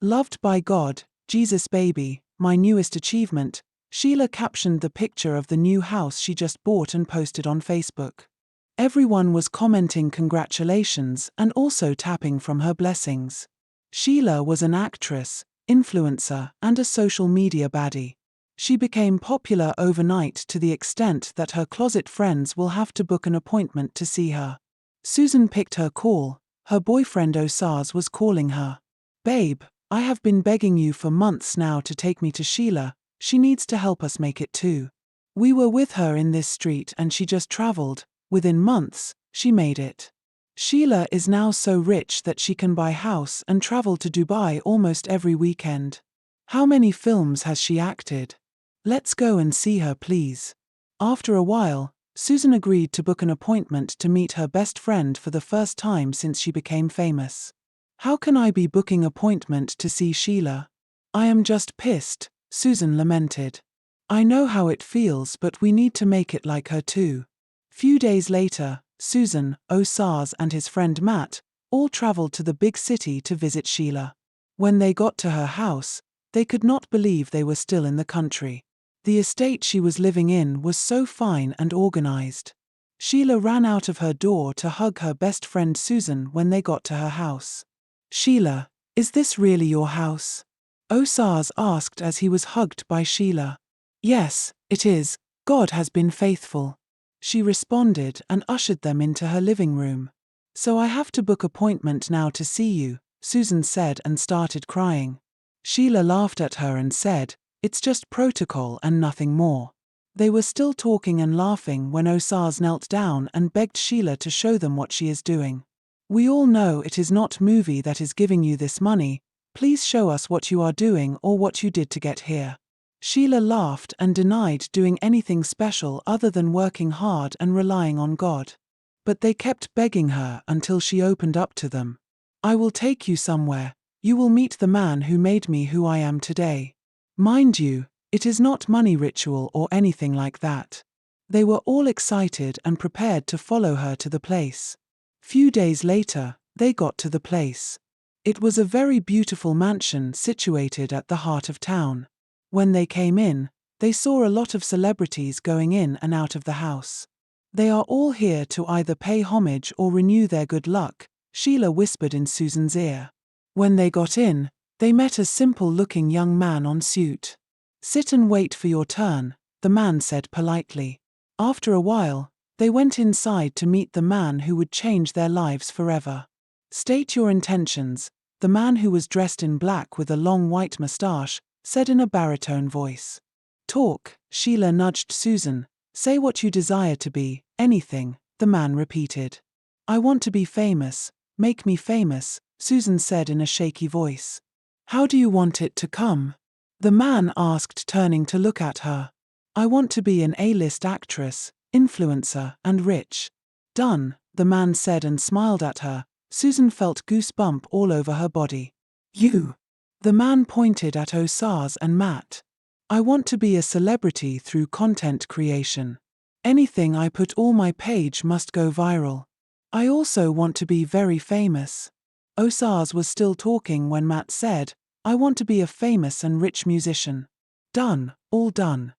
Loved by God, Jesus baby, my newest achievement, Sheila captioned the picture of the new house she just bought and posted on Facebook. Everyone was commenting congratulations and also tapping from her blessings. Sheila was an actress, influencer, and a social media baddie. She became popular overnight to the extent that her closet friends will have to book an appointment to see her. Susan picked her call. Her boyfriend Osars was calling her. Babe, I have been begging you for months now to take me to Sheila. She needs to help us make it too. We were with her in this street and she just traveled. Within months, she made it. Sheila is now so rich that she can buy house and travel to Dubai almost every weekend. How many films has she acted? Let's go and see her, please. After a while, Susan agreed to book an appointment to meet her best friend for the first time since she became famous. How can I be booking appointment to see Sheila? I am just pissed, Susan lamented. I know how it feels, but we need to make it like her too. Few days later, Susan, Osars and his friend Matt all traveled to the big city to visit Sheila. When they got to her house, they could not believe they were still in the country. The estate she was living in was so fine and organized. Sheila ran out of her door to hug her best friend Susan when they got to her house. Sheila, is this really your house? Osars asked as he was hugged by Sheila. Yes, it is. God has been faithful. She responded and ushered them into her living room. So I have to book appointment now to see you, Susan said and started crying. Sheila laughed at her and said, it's just protocol and nothing more. They were still talking and laughing when Osars knelt down and begged Sheila to show them what she is doing. We all know it is not movie that is giving you this money. Please show us what you are doing or what you did to get here. Sheila laughed and denied doing anything special other than working hard and relying on God. But they kept begging her until she opened up to them. I will take you somewhere. You will meet the man who made me who I am today. Mind you, it is not money ritual or anything like that. They were all excited and prepared to follow her to the place. Few days later, they got to the place. It was a very beautiful mansion situated at the heart of town. When they came in, they saw a lot of celebrities going in and out of the house. They are all here to either pay homage or renew their good luck, Sheila whispered in Susan's ear. When they got in, they met a simple-looking young man en suit. Sit and wait for your turn, the man said politely. After a while, they went inside to meet the man who would change their lives forever. State your intentions, the man who was dressed in black with a long white mustache said in a baritone voice. Talk, Sheila nudged Susan. Say what you desire to be, anything, the man repeated. I want to be famous, make me famous, Susan said in a shaky voice. How do you want it to come? The man asked, turning to look at her. I want to be an A-list actress, influencer, and rich. Done, the man said and smiled at her. Susan felt goosebump all over her body. You. The man pointed at Osars and Matt. I want to be a celebrity through content creation. Anything I put on my page must go viral. I also want to be very famous. Osars was still talking when Matt said, I want to be a famous and rich musician. Done, all done.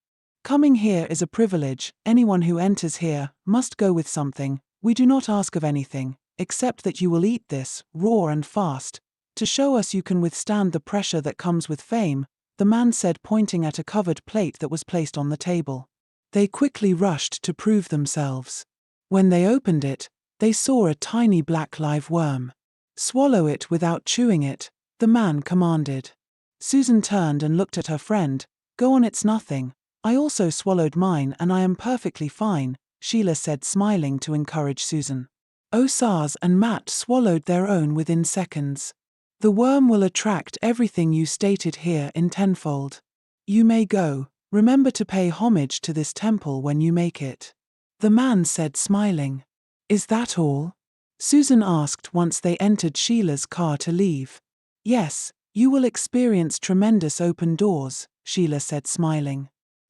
Coming here is a privilege. Anyone who enters here must go with something. We do not ask of anything, except that you will eat this, raw and fast, to show us you can withstand the pressure that comes with fame, the man said, pointing at a covered plate that was placed on the table. They quickly rushed to prove themselves. When they opened it, they saw a tiny black live worm. Swallow it without chewing it, the man commanded. Susan turned and looked at her friend. Go on, it's nothing. I also swallowed mine and I am perfectly fine, Sheila said, smiling to encourage Susan. Osars and Matt swallowed their own within seconds. The worm will attract everything you stated here in tenfold. You may go. Remember to pay homage to this temple when you make it. The man said, smiling. Is that all? Susan asked once they entered Sheila's car to leave. Yes, you will experience tremendous open doors, Sheila said, smiling.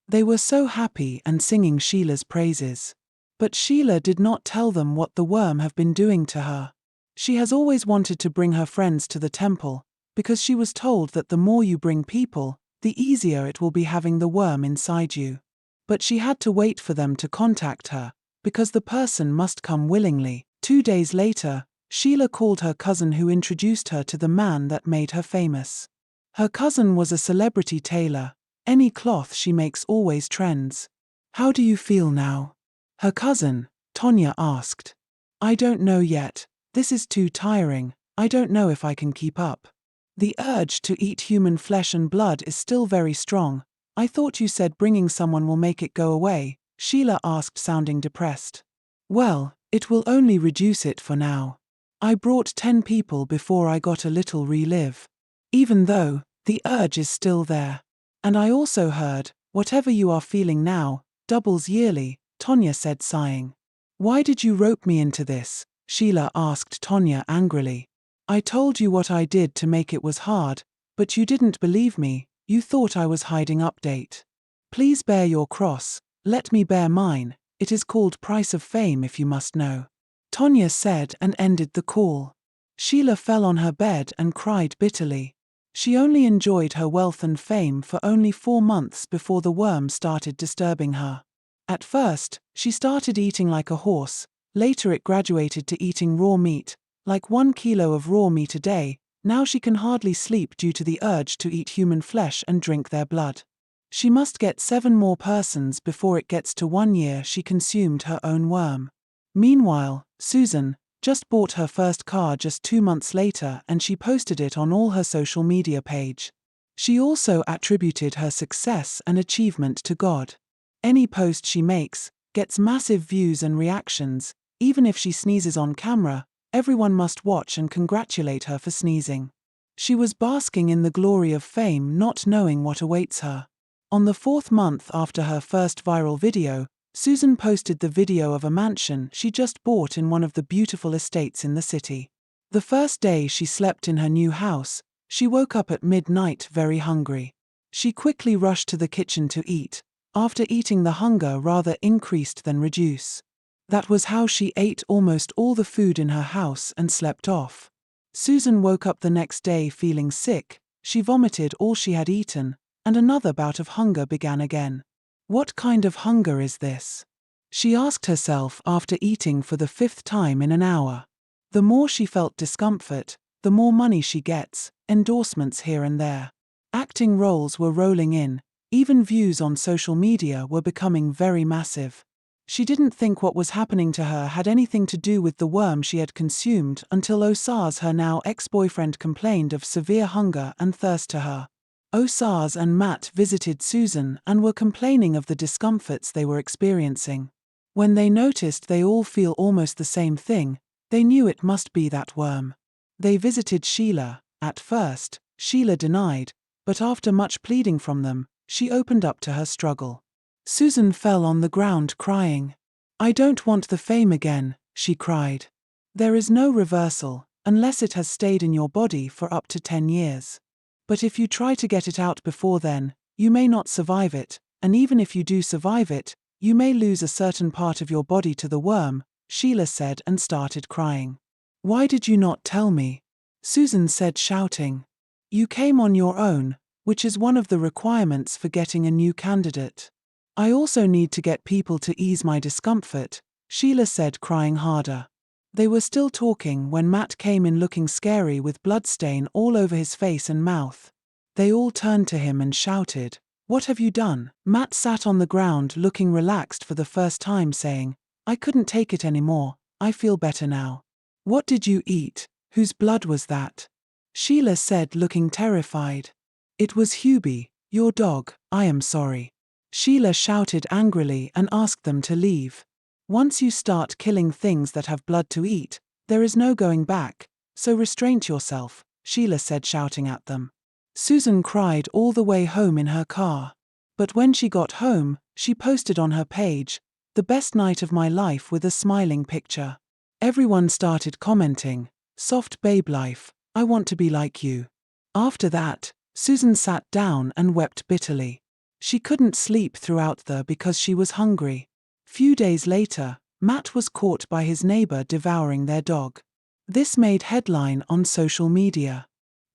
They were so happy and singing Sheila's praises. But Sheila did not tell them what the worm have been doing to her. She has always wanted to bring her friends to the temple, because she was told that the more you bring people, the easier it will be having the worm inside you. But she had to wait for them to contact her, because the person must come willingly. 2 days later, Sheila called her cousin who introduced her to the man that made her famous. Her cousin was a celebrity tailor. Any cloth she makes always trends. "How do you feel now?" her cousin, Tonya, asked. "I don't know yet. This is too tiring. I don't know if I can keep up. The urge to eat human flesh and blood is still very strong. I thought you said bringing someone will make it go away," Sheila asked, sounding depressed. "Well, it will only reduce it for now. I brought 10 people before I got a little relief. Even though the urge is still there. And I also heard, whatever you are feeling now, doubles yearly," Tonya said, sighing. "Why did you rope me into this?" Sheila asked Tonya angrily. "I told you what I did to make it was hard, but you didn't believe me. You thought I was hiding update. Please bear your cross, let me bear mine. It is called price of fame if you must know," Tonya said and ended the call. Sheila fell on her bed and cried bitterly. She only enjoyed her wealth and fame for only 4 months before the worm started disturbing her. At first, she started eating like a horse, later it graduated to eating raw meat, like 1 kilo of raw meat a day. Now she can hardly sleep due to the urge to eat human flesh and drink their blood. She must get 7 more persons before it gets to 1 year she consumed her own worm. Meanwhile, Susan just bought her first car just 2 months later and she posted it on all her social media page. She also attributed her success and achievement to God. Any post she makes gets massive views and reactions. Even if she sneezes on camera, everyone must watch and congratulate her for sneezing. She was basking in the glory of fame, not knowing what awaits her. On the 4th month after her first viral video, Susan posted the video of a mansion she just bought in one of the beautiful estates in the city. The first day she slept in her new house, she woke up at midnight very hungry. She quickly rushed to the kitchen to eat. After eating, the hunger rather increased than reduced. That was how she ate almost all the food in her house and slept off. Susan woke up the next day feeling sick. She vomited all she had eaten, and another bout of hunger began again. What kind of hunger is this? She asked herself after eating for the 5th time in an hour. The more she felt discomfort, the more money she gets, endorsements here and there. Acting roles were rolling in, even views on social media were becoming very massive. She didn't think what was happening to her had anything to do with the worm she had consumed until Osaz, her now ex-boyfriend, complained of severe hunger and thirst to her. Osaz and Matt visited Susan and were complaining of the discomforts they were experiencing. When they noticed they all feel almost the same thing, they knew it must be that worm. They visited Sheila. At first, Sheila denied, but after much pleading from them, she opened up to her struggle. Susan fell on the ground crying. "I don't want the fame again," she cried. "There is no reversal, unless it has stayed in your body for up to 10 years. But if you try to get it out before then, you may not survive it, and even if you do survive it, you may lose a certain part of your body to the worm," Sheila said and started crying. "Why did you not tell me?" Susan said, shouting. "You came on your own, which is one of the requirements for getting a new candidate. I also need to get people to ease my discomfort," Sheila said, crying harder. They were still talking when Matt came in looking scary with bloodstain all over his face and mouth. They all turned to him and shouted, "What have you done?" Matt sat on the ground looking relaxed for the first time, saying, "I couldn't take it anymore, I feel better now." "What did you eat? Whose blood was that?" Sheila said, looking terrified. "It was Hubie, your dog. I am sorry." Sheila shouted angrily and asked them to leave. "Once you start killing things that have blood to eat, there is no going back, so restrain yourself," Sheila said, shouting at them. Susan cried all the way home in her car. But when she got home, she posted on her page, "The best night of my life," with a smiling picture. Everyone started commenting, "Soft babe life, I want to be like you." After that, Susan sat down and wept bitterly. She couldn't sleep throughout because she was hungry. Few days later, Matt was caught by his neighbor devouring their dog. This made headline on social media.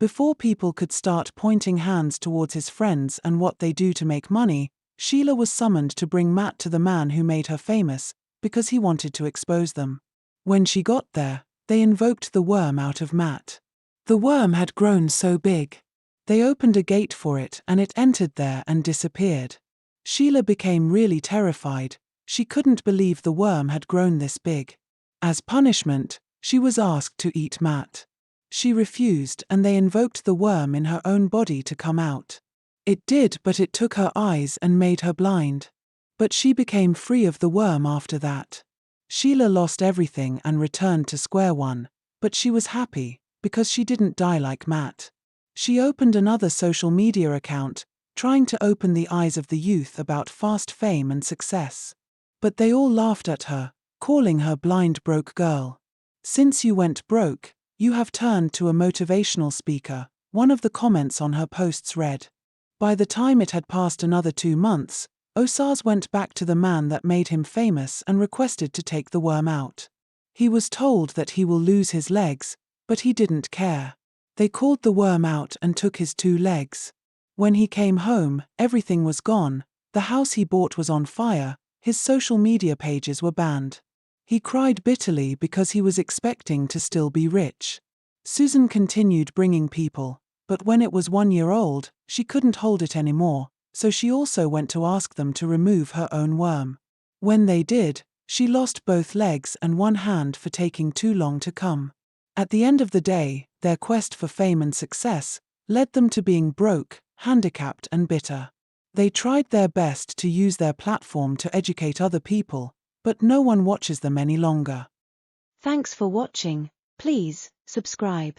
Before people could start pointing hands towards his friends and what they do to make money, Sheila was summoned to bring Matt to the man who made her famous, because he wanted to expose them. When she got there, they invoked the worm out of Matt. The worm had grown so big. They opened a gate for it and it entered there and disappeared. Sheila became really terrified. She couldn't believe the worm had grown this big. As punishment, she was asked to eat Matt. She refused and they invoked the worm in her own body to come out. It did, but it took her eyes and made her blind. But she became free of the worm after that. Sheila lost everything and returned to square one, but she was happy, because she didn't die like Matt. She opened another social media account, trying to open the eyes of the youth about fast fame and success. But they all laughed at her, calling her blind broke girl. Since you went broke, you have turned to a motivational speaker, one of the comments on her posts read. By the time it had passed another 2 months, Osaz went back to the man that made him famous and requested to take the worm out. He was told that he will lose his legs, but he didn't care. They called the worm out and took his 2 legs. When he came home, everything was gone, the house he bought was on fire, his social media pages were banned. He cried bitterly because he was expecting to still be rich. Susan continued bringing people, but when it was 1 year old, she couldn't hold it anymore, so she also went to ask them to remove her own worm. When they did, she lost both legs and 1 hand for taking too long to come. At the end of the day, their quest for fame and success led them to being broke, handicapped and bitter. They tried their best to use their platform to educate other people, but no one watches them any longer. Thanks for watching. Please subscribe.